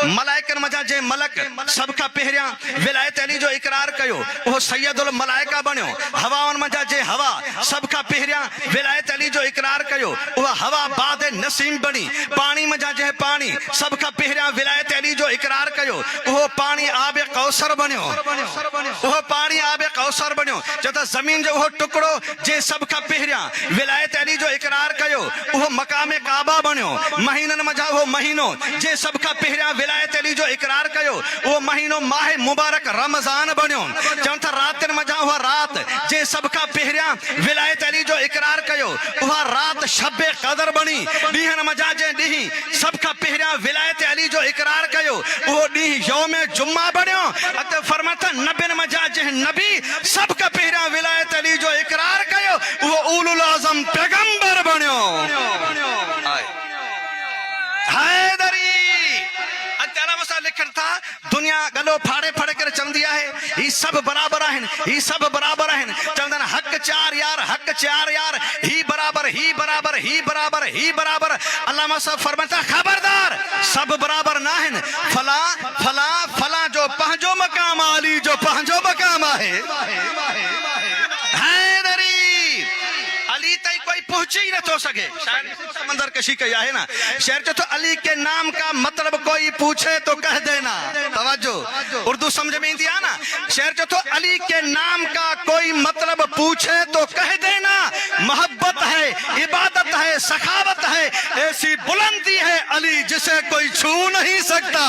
मलाइकन मजा जे मलक सब का पहिरियां विलायत अली जो इकरार कयो वो सैयदुल मलाइका बन्यो हवाउन मजा जे हवा सब का पहिरियां विलायत अली जो इकरार कयो वो हवा बाद नसीम बनी पानी मजा जे पानी सब का पहिरियां विलायत अली जो इकरार कयो वो पानी आब कौसर बन्यो वो पानी आब कौसर बन्यो जता जमीन जो वो टुकड़ो जे सब का पहिरियां विलायत अली जो इकरार कयो वो मकाम काबा बन्यो महीनन मजा वो महीनो जे सब का पहिरियां विलायत अली जो इकरार कयो वो महीनो माह मुबारक रमजान बन्यो चवंथा रात मजा हुआ रात जे सब का पहिरियां विलायत अली जो इकरार कयो वह रात शब कदर बनी डीहन मजा जे डी सब का पहिरियां विलायत अली जो इकरार कयो वो डी यौम जुम्मा बन्यो अत फरमाता नबिन मजा जे नबी सब का पहिरियां विलायत अली जो इकरार कयो वो उलुल आज़म पैगंबर बन्यो हैदरी अत्याला मसा लिखन था दुनिया गलो फाड़े फाड़े कर चंदी है ये सब बराबर हैं ये सब बराबर हैं चंदन हक चार यार ही बराबर ही बराबर ही बराबर ही बराबर अल्लाह मसा फरमाता खबरदार सब बराबर ना हैं फला फला फला जो पहजो मकाम आली जो पहजो मकाम है हैदरी अली तई कोई पहुंच ही न तो सके समंदर कशी कया है ना शेर जो तो अली के नाम का मतलब कोई पूछे तो कह देना तवज्जो उर्दू समझ में इंदिया ना शेर जो तो अली के नाम का कोई मतलब पूछे तो कह देना मोहब्बत है इबादत है सखावत है ऐसी बुलंदी है अली जिसे कोई छू नहीं सकता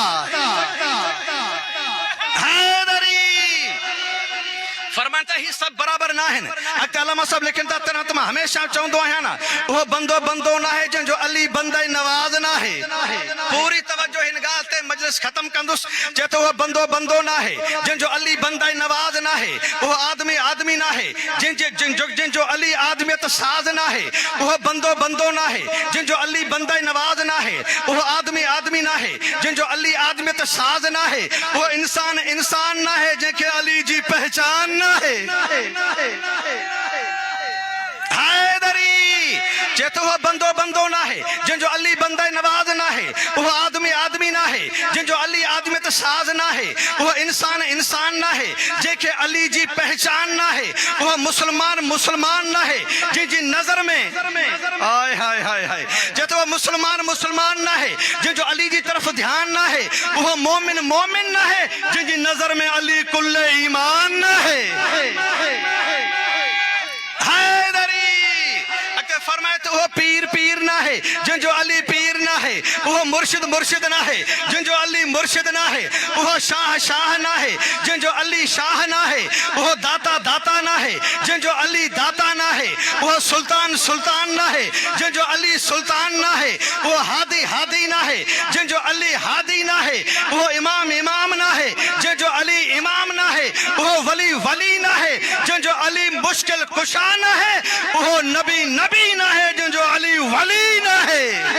फरमाता ही सब बराबर ना है अल्लामा सब लेकिन तुम हमेशा चवंदो आहियां ना वो बंदो ना है जो अली बंदे नवाज ना है पूरी तवज्जो हिन गाल ते मजलिस खत्म कंदुस जे तो वो बंदो ना है जो अली बंदे नवाज ना है वो आदमी ना है जिन जो अली आदमियत साज ना है वो बंदो ना है जो अली बंदे नवाज ना है वो आदमी ना है जो अली आदमियत साज ना है वो इंसान ना है जेके अली जी पहचान है हैदरी जे तो वो बंदो ना है जो अली बंदे नवाज ना है वो आदमी ना है जो अली आदमियत साज ना है वो इंसान ना है जेके अली जी पहचान ना है वो मुसलमान ना है जी नजर में हाय हाय हाय हाय जे तो वो मुसलमान ना है जो अली जी तरफ ध्यान ना है वो मोमिन ना है जी नजर में अली कुल्ले ईमान ना है हैदरी फरमाए तो वो पीर ना है जो अली पीर ना है वो मुर्शिद ना है जो अली मुर्शिद ना है वो शाह ना है जो अली शाह ना है वो दाता ना है जो अली दाता ना है वो सुल्तान ना है जो अली सुल्तान ना है वो हादी ना है जो अली हादी ना है वो इमाम ना है जो अली इमाम ना है वो वली ना है जो अली मुश्किल कुशा ना है वो नबी ना है जो अली वली ना है